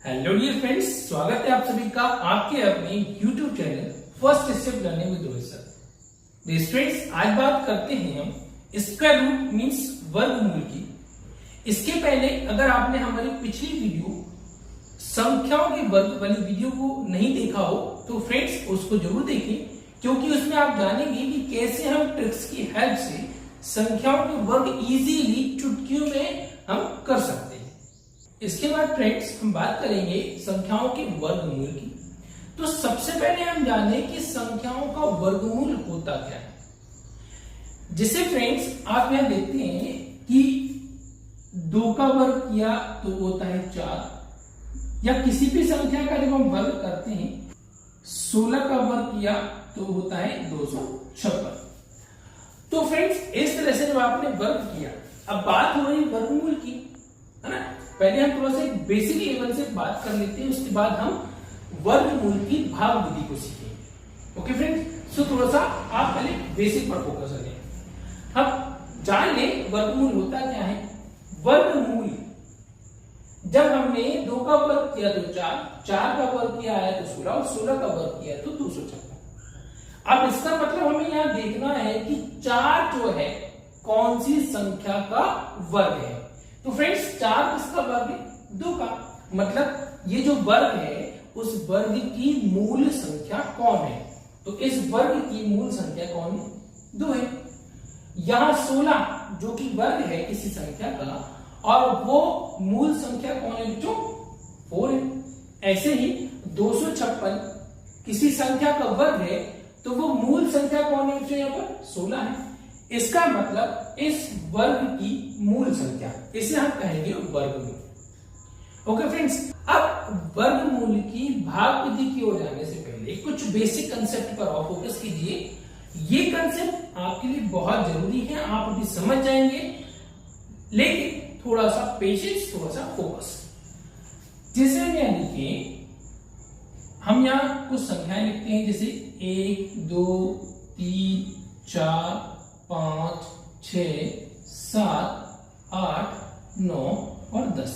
Hello dear friends, स्वागत है आप सभी का आपके अपने YouTube channel first step learning with Rohit sir. Dear friends, आज बात करते हैं हम स्क्वायर रूट मींस वर्गमूल की। इसके पहले अगर आपने हमारी पिछली वीडियो संख्याओं के वर्ग वाली वीडियो को नहीं देखा हो तो फ्रेंड्स उसको जरूर देखें, क्योंकि उसमें आप जानेंगे कि कैसे हम ट्रिक्स की हेल्प से संख्याओं के वर्ग इजीली चुटकियों में हम कर सकते हैं। इसके बाद फ्रेंड्स हम बात करेंगे संख्याओं के वर्गमूल की। तो सबसे पहले हम जाने कि संख्याओं का वर्गमूल होता क्या है। जिसे फ्रेंड्स आप यहां देखते हैं कि 2 का वर्ग किया तो होता है 4, या किसी भी संख्या का जब हम वर्ग करते हैं 16 का वर्ग किया तो होता है 256। तो फ्रेंड्स इस तरह से जब आपने वर्ग किया, अब बात हो रही वर्गमूल की, है ना। पहले हम थोड़ा सा एक बेसिक लेवल से बात कर लेते हैं, उसके बाद हम वर्गमूल की भाग विधि को सीखेंगे। ओके फ्रेंड्स, सो थोड़ा सा आप पहले बेसिक पर फोकस करें। अब जान ले वर्गमूल होता क्या है। वर्गमूल जब हमने 2 का वर्ग किया तो 4 का वर्ग किया है तो 16 और 16 का वर्ग किया तो 256। अब इसका मतलब हमें यहां देखना है कि 4 जो है कौन सी संख्या का वर्ग है। तो फ्रेंड्स 4 किसका वर्ग है? 2 का। मतलब ये जो वर्ग है उस वर्ग की मूल संख्या कौन है? तो इस वर्ग की मूल संख्या कौन है? 2 है। यहां 16 जो कि वर्ग है किसी संख्या का, और वो मूल संख्या कौन है? जो 4 है। ऐसे ही 256 किसी संख्या का वर्ग है तो वो मूल संख्या कौन है? जो यहां पर 16 है। इसका मतलब इस वर्ग की मूल संख्या, इसे हम कहेंगे वर्गमूल। ओके फ्रेंड्स, अब वर्गमूल की भाग विधि की ओर जाने से पहले कुछ बेसिक कंसेप्ट पर और फोकस कीजिए। ये कंसेप्ट आपके लिए बहुत जरूरी है, आप अभी समझ जाएंगे, लेकिन थोड़ा सा पेशेंस, थोड़ा सा फोकस। जैसे हम यहां लिखें, हम यहां कुछ संख्याएं लिखते हैं, जैसे 1 2 3 4 5 6 7 8 9 और 10।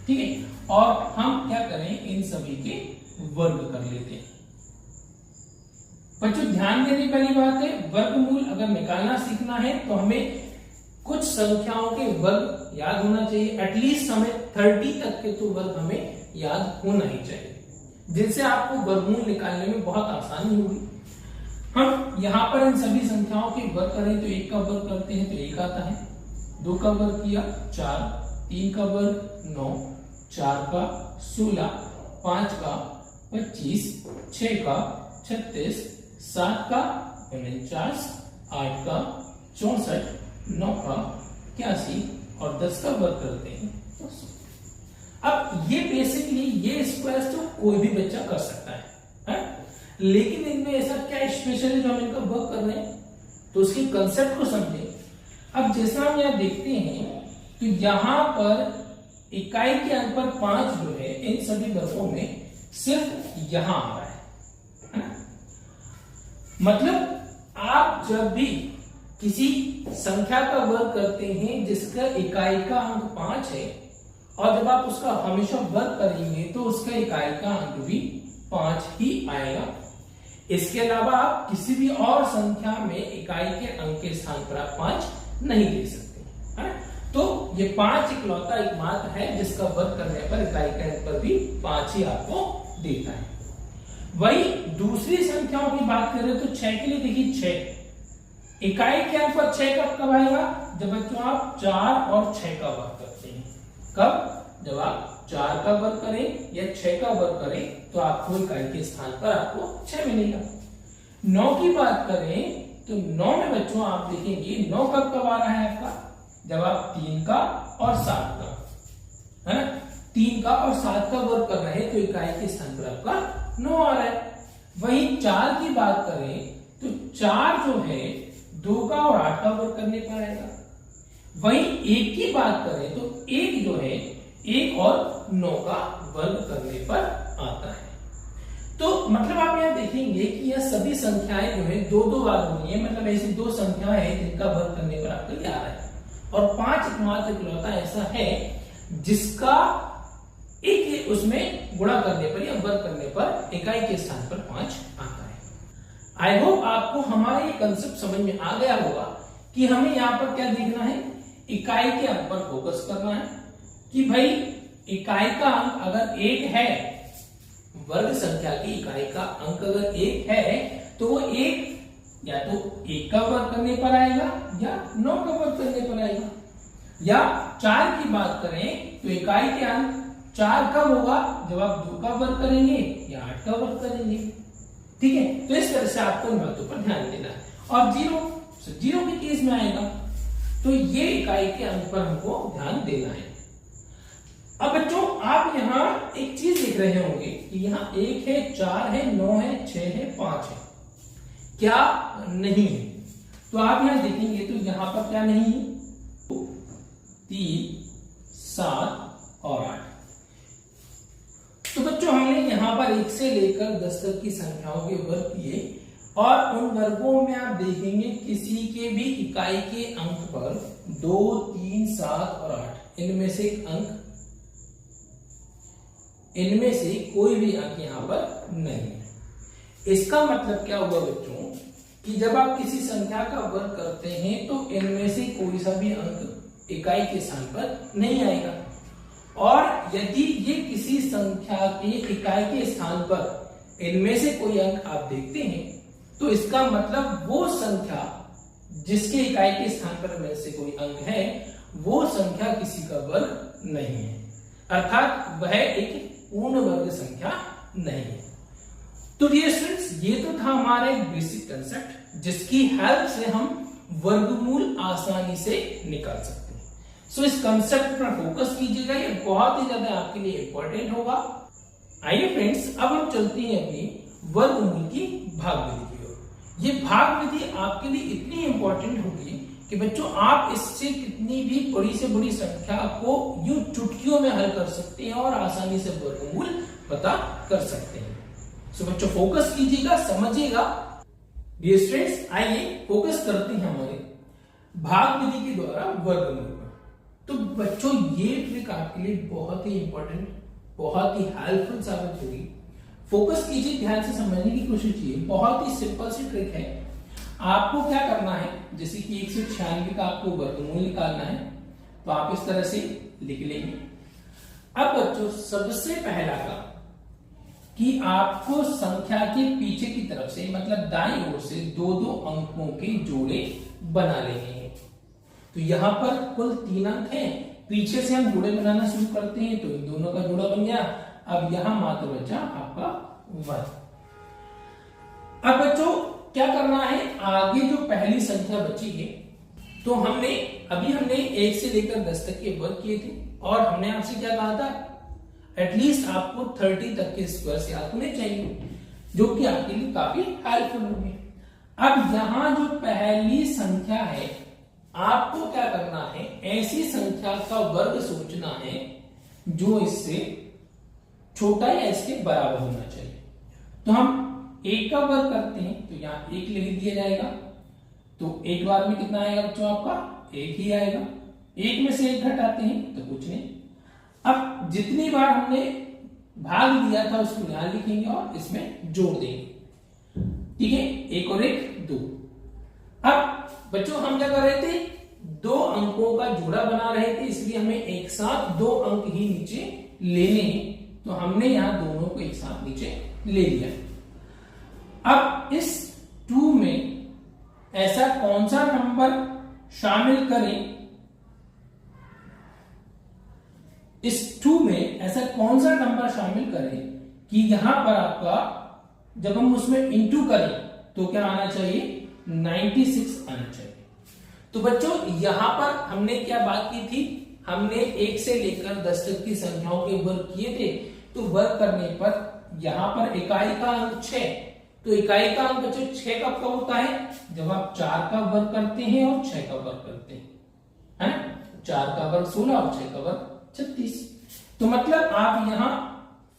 ठीक है, और हम क्या करें, इन सभी के वर्ग कर लेते हैं। बच्चों ध्यान देने वाली बात है, वर्गमूल अगर निकालना सीखना है तो हमें कुछ संख्याओं के वर्ग याद होना चाहिए। एटलीस्ट हमें 30 तक के तो वर्ग हमें याद होना ही चाहिए, जिनसे आपको वर्गमूल निकालने में बहुत आसानी होगी। हम यहां पर इन सभी संख्याओं के वर्ग करें तो 1 का वर्ग करते हैं तो 1 आता है, 2 का वर्ग किया 4, 3 का वर्ग 9, 4 का 16, 5 का 25, 6 का 36, 7 का 49, 8 का 64, 9 का 81 और 10 का वर्ग करते हैं तो 100। अब ये बेसिकली ये स्क्वायर्स तो कोई भी बच्चा कर सकता है? लेकिन इनमें ऐसा क्या स्पेशल है जो हम इनका वर्क कर रहे हैं, तो उसके कंसेप्ट को समझें। अब जैसा हम यहां देखते हैं तो यहां पर इकाई के अंक पर 5 जो है इन सभी वर्गों में सिर्फ यहां आ रहा है ना? मतलब आप जब भी किसी संख्या का वर्ग करते हैं जिसका इकाई का अंक 5 है, और जब आप उसका हमेशा वर्ग करेंगे तो उसका इकाई का अंक भी 5 ही आएगा। इसके अलावा आप किसी भी और संख्या में इकाई के अंक के स्थान पर आप 5 नहीं दे सकते, है? तो ये 5 इकलौता एकमात्र है जिसका वर्ग करने पर इकाई के अंक पर भी 5 ही आपको देता है। वही दूसरी संख्याओं की बात करें तो 6 के लिए देखिए, 6 इकाई के अंक पर 6 कब आएगा? जब बच्चों आप 4 और 6 का वर्ग करते हैं। कब? जब आप 4 का वर्ग करें या 6 का वर्ग करें तो आपको इकाई के स्थान पर आपको 6 मिलेगा। 9 की बात करें तो 9 में बच्चों आप देखेंगे 9 कब आ रहा है आपका? जब आप 3 का और 7 का, है ना, 3 का और 7 का वर्ग कर रहे हैं तो इकाई के स्थान पर आपका 9 आ रहा है। वही 4 की बात करें तो 4 जो है 2 का और 8 का वर्ग करने पर आएगा। वही 1 की बात करें तो 1 जो है 1 और 9 का वर्ग करने पर आता है। तो मतलब आप यहां देखेंगे कि यह सभी संख्याएं जो है 2-2 बार हो रही है, मतलब ऐसी 2 संख्याएं हैं जिनका वर्ग करने पर आपको ये आ रहा है। और 5 एकमात्र इकलौता ऐसा है जिसका एक उसमें गुणा करने पर या वर्ग करने पर इकाई के स्थान पर 5 आता है। आई होप आपको हमारा ये कंसेप्ट समझ में आ गया होगा कि हमें यहाँ पर क्या देखना है, इकाई के अंक पर फोकस करना है कि भाई इकाई का अंक अगर 1 है, वर्ग संख्या की इकाई का अंक अगर 1 है तो वो 1 या तो 1 का वर्ग करने पर आएगा या 9 का वर्ग करने पर आएगा। या 4 की बात करें तो इकाई के अंक 4 कब होगा, जब आप 2 का वर्ग करेंगे या 8 का वर्ग करेंगे। ठीक है, तो इस तरह से आपको इन बातों पर ध्यान देना है। और जीरो के केस में आएगा तो ये इकाई के अंक पर हमको ध्यान देना है। अब बच्चों आप यहाँ एक चीज देख रहे होंगे कि यहाँ 1 है, 4 है, 9 है, 6 है, 5 है, क्या नहीं है? तो आप यहां देखेंगे तो यहां पर क्या नहीं है, 3, 7 और 8। तो बच्चों हमने यहां पर 1 से लेकर 10 तक की संख्याओं के वर्ग किए और उन वर्गों में आप देखेंगे किसी के भी इकाई के अंक पर 2, 3, 7 और 8 इनमें से कोई भी अंक यहां पर नहीं है। इसका मतलब क्या हुआ बच्चों कि जब आप किसी संख्या का वर्ग करते हैं तो इनमें से कोई सा भी अंक इकाई के स्थान पर नहीं आएगा। और यदि ये किसी संख्या के इकाई के स्थान पर इनमें से कोई अंक आप देखते हैं तो इसका मतलब वो संख्या जिसके इकाई के स्थान पर में से कोई अंक है वो संख्या किसी का वर्ग नहीं है, अर्थात वह एक पूर्ण वर्ग संख्या नहीं है। तो डियर स्टूडेंट्स, ये तो था हमारा एक बेसिक कंसेप्ट जिसकी हेल्प से हम वर्गमूल आसानी से निकाल सकते हैं। सो इस कंसेप्ट पर फोकस कीजिएगा, ये बहुत ही ज्यादा आपके लिए इंपॉर्टेंट होगा। आइए फ्रेंड्स, अब हम चलते हैं अपनी वर्गमूल की भाग विधि की ओर। ये भाग विधि आपके लिए इतनी इंपॉर्टेंट होगी कि बच्चों आप इससे कितनी भी बड़ी से बड़ी संख्या को यूं चुटकियों में हल कर सकते हैं और आसानी से वर्गमूल पता कर सकते हैं। सो बच्चों फोकस कीजिएगा, समझिएगा। डियर स्टूडेंट्स, आइए फोकस करते हैं हमारे भाग विधि के द्वारा वर्गमूल पर। तो बच्चों ये ट्रिक आपके लिए बहुत ही इंपॉर्टेंट, बहुत ही हेल्पफुल साबित होगी। फोकस कीजिए, ध्यान से समझने की कोशिश कीजिए। बहुत ही सिंपल सी ट्रिक है। आपको क्या करना है, जैसे कि 1 से 96 का आपको वर्गमूल निकालना है तो आप इस तरह से लिख लेंगे। अब बच्चों सबसे पहला काम कि आपको संख्या के पीछे की तरफ से मतलब दाईं ओर से 2-2 अंकों के जोड़े बना लेने हैं। तो यहां पर कुल 3 अंक हैं, पीछे से हम जोड़े बनाना शुरू करते हैं तो इन दोनों का जोड़ा बन गया। अब यहां मात्र बचा आपका 1। अब बच्चों क्या करना है, आगे जो पहली संख्या बची है तो हमने 1 से लेकर 10 तक के वर्ग किए थे और हमने आपसे क्या कहा था, एटलीस्ट आपको 30 तक के स्क्वायर याद होने चाहिए, जो कि आपके लिए काफी हेल्पफुल होंगे। अब यहां जो पहली संख्या है आपको क्या करना है, ऐसी संख्या का वर्ग सोचना है जो इससे छोटा या इसके बराबर होना चाहिए। तो हम 1 का वर्ग करते हैं तो यहाँ 1 लिख दिया जाएगा। तो एक बार में कितना आएगा बच्चों, आपका 1 ही आएगा। 1 में से 1 घटाते हैं तो कुछ नहीं। अब जितनी बार हमने भाग दिया था उसको यहां लिखेंगे और इसमें जोड़ देंगे। ठीक है, 1 और 1 2। अब बच्चों हम क्या कर रहे थे, 2 अंकों का जोड़ा बना रहे थे, इसलिए हमें एक साथ 2 अंक ही नीचे लेने हैं। तो हमने यहां दोनों को एक साथ नीचे ले लिया। अब इस 2 में ऐसा कौन सा नंबर शामिल करें, इस 2 में ऐसा कौन सा नंबर शामिल करें कि यहां पर आपका जब हम उसमें इंटू करें तो क्या आना चाहिए, 96 आना चाहिए। तो बच्चों यहां पर हमने क्या बात की थी, हमने 1 से लेकर 10 तक की संख्याओं के वर्ग किए थे। तो वर्ग करने पर यहां पर इकाई का अंक 6, तो इकाई का अंक बच्चों 6 कब होता है, जब आप 4 का वर्ग करते हैं और 6 का वर्ग करते हैं, है ना। 4 का वर्ग 16 और 6 का वर्ग 36। तो मतलब आप यहां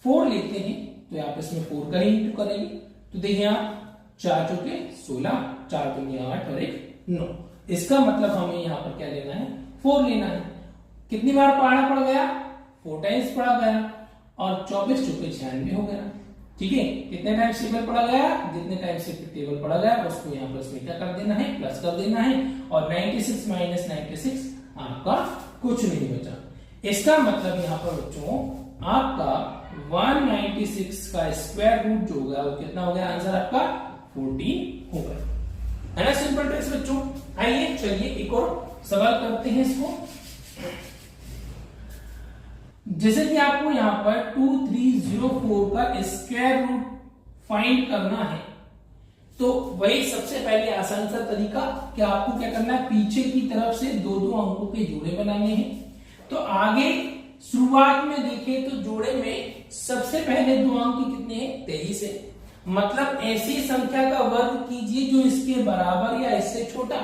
4 लेते हैं तो आप इसमें 4 का इंटू करेंगे। तो देखिए आप 4 चौके 16, 4 दूनी 8 और 1 9। इसका मतलब हमें यहां पर क्या लेना है, 4 लेना है। कितनी बार पढ़ना पड़ गया, 4 टाइम्स पढ़ा गया। और 24 चौके 96 हो गया। ठीक है, कितने टाइम टेबल पढ़ा गया, जितने टाइम से टेबल पढ़ा गया उसको यहाँ प्लस में क्या कर देना है, प्लस कर देना है। और 96 माइनस 96 आपका कुछ नहीं बचा। इसका मतलब यहाँ पर बच्चों आपका 196 का स्क्वायर रूट जो होगा वो कितना हो गया, आंसर आपका 14 होगा, है ना। सिंपल ट्रिक्स बच्चों। आइए चलिए एक और सवाल करते हैं इसको। जैसे कि आपको यहाँ पर 2304 का स्क्वायर रूट फाइंड करना है, तो वही सबसे पहले आसान सा तरीका कि आपको क्या करना है, पीछे की तरफ से दो दो अंकों के जोड़े बनाने हैं। तो आगे शुरुआत में देखें तो जोड़े में सबसे पहले दो अंक कितने हैं, 23 है। मतलब ऐसी संख्या का वर्ग कीजिए जो इसके बराबर या इससे छोटा।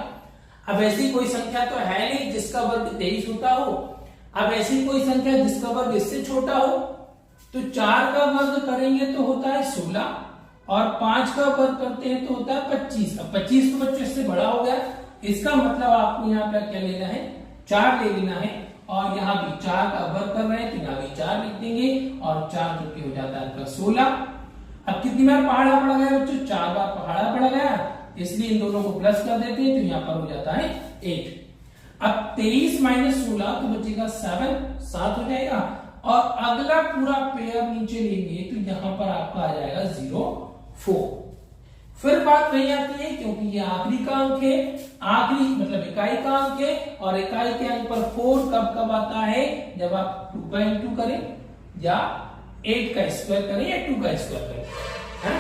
अब ऐसी कोई संख्या तो है नहीं जिसका वर्ग 23 होता हो। अब ऐसी कोई संख्या जिसका वर्ग इससे छोटा हो, तो 4 का वर्ग करेंगे तो होता है 16 और 5 का वर्ग करते हैं तो होता है 25। अब 25 तो बच्चों इससे बड़ा हो गया, इसका मतलब आपको यहाँ पे क्या लेना है, 4 ले लेना है। और यहाँ भी 4 का वर्ग कर रहे हैं तो यहाँ भी 4 लिख देंगे और 4 चुके हो जाता है 16। अब कितनी बार पहाड़ा पड़ा गया बच्चों, 4 बार पहाड़ा पड़ा गया, इसलिए इन दोनों को प्लस कर देते हैं तो यहाँ पर हो जाता है 8। अब 23 माइनस 16 तो बचेगा 7 हो जाएगा। और अगला पूरा पेयर नीचे लेंगे तो यहाँ पर आपका आ जाएगा 0 4। फिर बात वही आती है क्योंकि ये आखिरी का अंक है, आखिरी मतलब इकाई का अंक है, और इकाई के अंक पर 4 कब कब आता है, जब आप 2 का इंटू करें या 8 का स्क्वायर करें या 2 का स्क्वायर करें, है ना।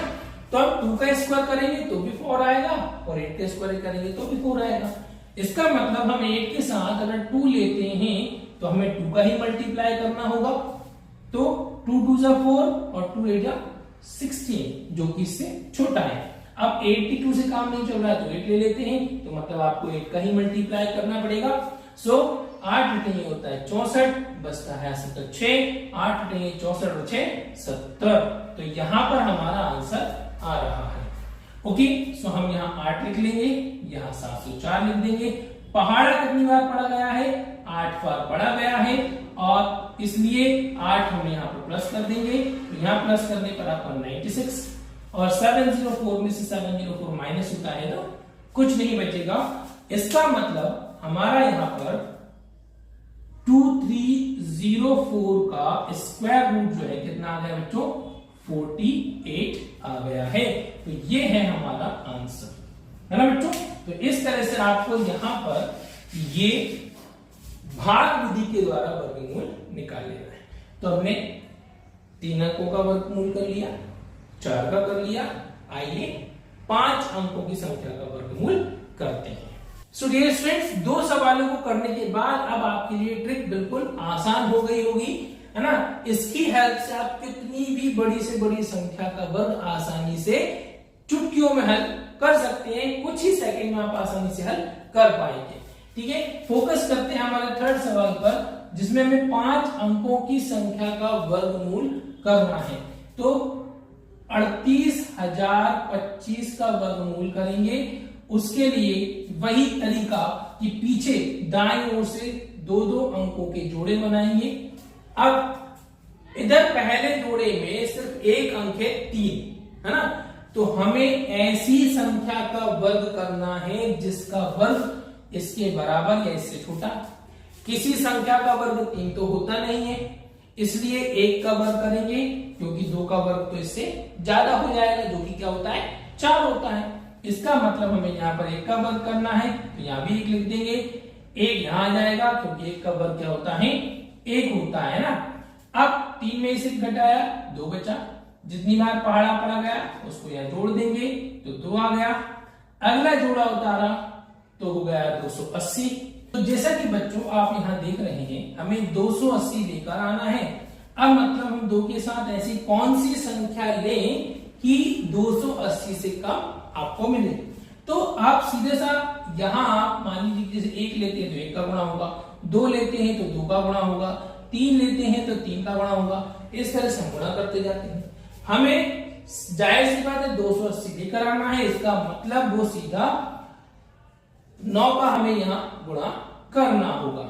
तो हम 2 का स्क्वायर करेंगे तो भी 4 आएगा और 8 का स्क्वायर करेंगे तो भी 4 आएगा। इसका मतलब हम 8 के साथ अगर 2 लेते हैं तो हमें 2 का ही मल्टीप्लाई करना होगा। तो 2 2 जा 4 और 2 8 जा 16 जो कि इससे छोटा है। अब 82 से काम नहीं चल रहा है तो 8 ले लेते हैं, तो मतलब आपको 8 का ही मल्टीप्लाई करना पड़ेगा। सो 8 नहीं होता है 64, बचता है 6। 8 नहीं 64 और 6 70। तो यहां पर हमारा आंसर आ रहा है। ओके, सो हम यहाँ 8 लिख लेंगे, यहाँ 704 लिख देंगे। पहाड़ा कितनी बार पढ़ा गया है, 8 बार पढ़ा गया है, और इसलिए 8 हम यहाँ पर प्लस कर देंगे। तो यहाँ प्लस करने पर आपका 96 और 704 में से 704 माइनस होता है तो कुछ नहीं बचेगा। इसका मतलब हमारा यहाँ पर 2304 का स्क्वायर रूट जो है कितना आ गया बच्चों, 48 आ गया है। तो ये है हमारा आंसर, है ना बच्चों। तो इस तरह से आपको यहां पर ये भाग विधि के द्वारा वर्गमूल निकाल लेना है। तो हमने 3 अंकों का वर्गमूल कर लिया, 4 का कर लिया। आइए 5 अंकों की संख्या का वर्गमूल करते हैं। सो डियर स्टूडेंट्स, 2 सवालों को करने के बाद अब आपके लिए ट्रिक बिल्कुल आसान हो गई होगी, है ना। इसकी हेल्प से आप कितनी भी बड़ी से बड़ी संख्या का वर्ग आसानी से चुटकियों में हल कर सकते हैं। कुछ ही सेकंड में आप आसानी से हल कर पाएंगे। ठीक है, फोकस करते हैं हमारे 3rd सवाल पर, जिसमें हमें 5 अंकों की संख्या का वर्गमूल करना है। तो 38,025 का वर्गमूल करेंगे। उसके लिए वही तरीका कि पीछे दाईं ओर से 2 अंकों के जोड़े बनाएंगे। अब इधर पहले जोड़े में सिर्फ एक अंक है 3, है ना। तो हमें ऐसी संख्या का वर्ग करना है जिसका वर्ग इसके बराबर या इससे छोटा। किसी संख्या का वर्ग 3 तो होता नहीं है, इसलिए 1 का वर्ग करेंगे, क्योंकि 2 का वर्ग तो इससे ज्यादा हो जाएगा, जो कि क्या होता है, 4 होता है। इसका मतलब हमें यहाँ पर 1 का वर्ग करना है, तो यहाँ भी 1 लिख देंगे। 1 यहां आ जाएगा क्योंकि 1 का वर्ग क्या होता है, 1 होता है ना। अब 3 में से घटाया 2 बचा, जितनी बार पहाड़ा पड़ा गया उसको यहाँ जोड़ देंगे तो 2 आ गया। अगला जोड़ा उतारा तो हो गया 280। तो जैसा कि बच्चों आप यहाँ देख रहे हैं, हमें 280 लेकर आना है। अब मतलब हम 2 के साथ ऐसी कौन सी संख्या लें कि 280 से कम आपको मिले। तो आप सीधे सा यहां आप मान लीजिए जैसे 1 लेते हैं तो 1 का गुणा होगा, 2 लेते हैं तो 2 का गुणा होगा, 3 लेते हैं तो 3 का गुणा होगा। इस तरह से हम गुणा करते जाते हैं। हमें जाहिर सी बात है 280 लेकर आना है, इसका मतलब वो सीधा 9 का हमें यहां गुणा करना होगा।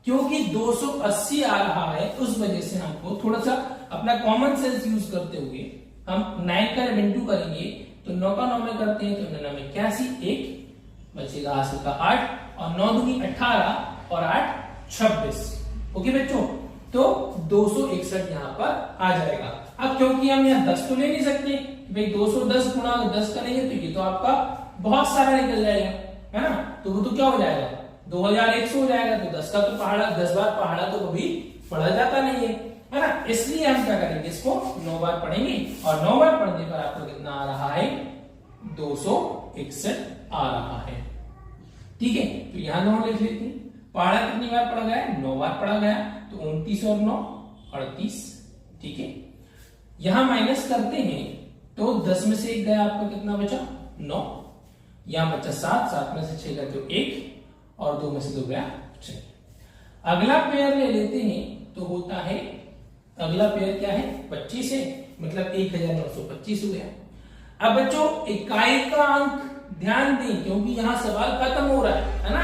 क्योंकि 280 आ रहा है उस वजह से हमको थोड़ा सा अपना कॉमन सेंस यूज करते हुए हम 9 का जब इंटू करेंगे तो 9 का 9 में करते हैं तो 9 में 81, एक बचेगा हासिल का 8 और 9 दूनी 18 और 8 26। ओके बच्चों, तो 261 यहाँ पर आ जाएगा। अब क्योंकि हम यहाँ 10 तो ले नहीं सकते भाई, 210 गुणा 10 करेंगे तो ये तो आपका बहुत सारा निकल जाएगा, है ना। तो वो तो क्या हो जाएगा 2100 हो जाएगा। तो 10 का तो पहाड़ा 10 बार पहाड़ा तो कभी पढ़ा जाता नहीं है ना। इसलिए हम क्या करेंगे, इसको 9 बार पढ़ेंगे और 9 बार पढ़ने पर आपको कितना आ रहा है 261 आ रहा है। ठीक है, तो यहां 9 लिख लेते हैं। पहाड़ा कितनी बार पढ़ा गया, 9 बार पढ़ा गया, तो 29 और 9 38। ठीक है, यहां माइनस करते हैं तो 10 में से 1 गया, आपका कितना बचा 9, यहां बचा 7 में से 6 गया तो 1 और 2 में से 2 गया 6। अगला पेयर ले लेते हैं तो होता है, अगला पेयर क्या है 25 है, मतलब 1925 हो गया। अब बच्चों इकाई का अंक ध्यान दें क्योंकि यहां सवाल खत्म हो रहा है ना।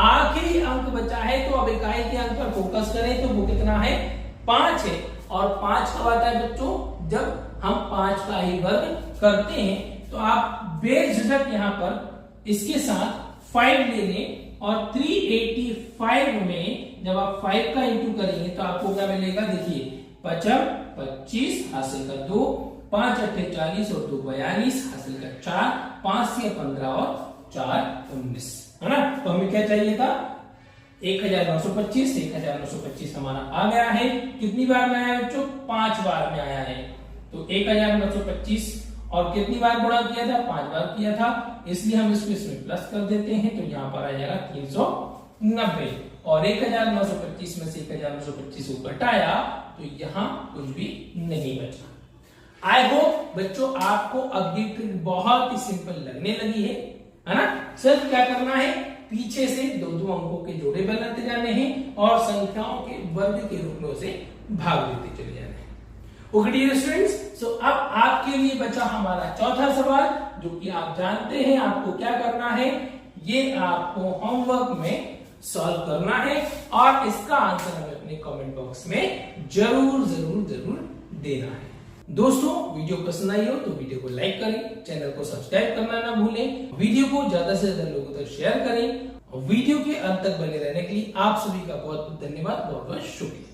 आखिरी अंक बचा है तो अब इकाई के अंक पर फोकस करें तो वो कितना है 5 है। और 5 कब आता है बच्चों, जब हम 5 का ही वर्ग करते हैं। तो आप बेझिझक यहां पर इसके साथ 5 ले लें और 385 में जब आप 5 का इंटू करेंगे तो आपको क्या मिलेगा, देखिए 25 हासिल का 2, 5 8 40 और 2 42 हासिल का 4, 5 से 15 और 4 19, है ना। तो हमें क्या चाहिए था 1925 हमारा आ गया है। कितनी बार में आया बच्चों, 5 बार में आया है। तो 1925 और कितनी बार गुणा किया था, 5 बार किया था, इसलिए हम इसको इसमें प्लस कर देते हैं। तो यहाँ पर आ जाएगा 390 और 1925 में से 1925 को घटाया तो यहाँ कुछ भी नहीं बचा। आई होप बच्चों आपको अब ये ट्रिक बहुत ही सिंपल लगने लगी है ना। सिर्फ क्या करना है, पीछे से 2-2 अंकों के जोड़े बनाते जाने हैं और संख्याओं के वर्ग के रूप में उसे भाग देते चले जाने हैं। ओके डियर स्टूडेंट्स, सो अब आपके लिए बचा हमारा चौथा सवाल, जो कि आप जानते हैं आपको क्या करना है, ये आपको होमवर्क में सॉल्व करना है और इसका आंसर हमें अपने कमेंट बॉक्स में जरूर देना है। दोस्तों वीडियो पसंद आई हो तो वीडियो को लाइक करें, चैनल को सब्सक्राइब करना ना भूलें, वीडियो को ज्यादा से ज्यादा लोगों तक शेयर करें और वीडियो के अंत तक बने रहने के लिए आप सभी का बहुत बहुत धन्यवाद, बहुत बहुत शुक्रिया।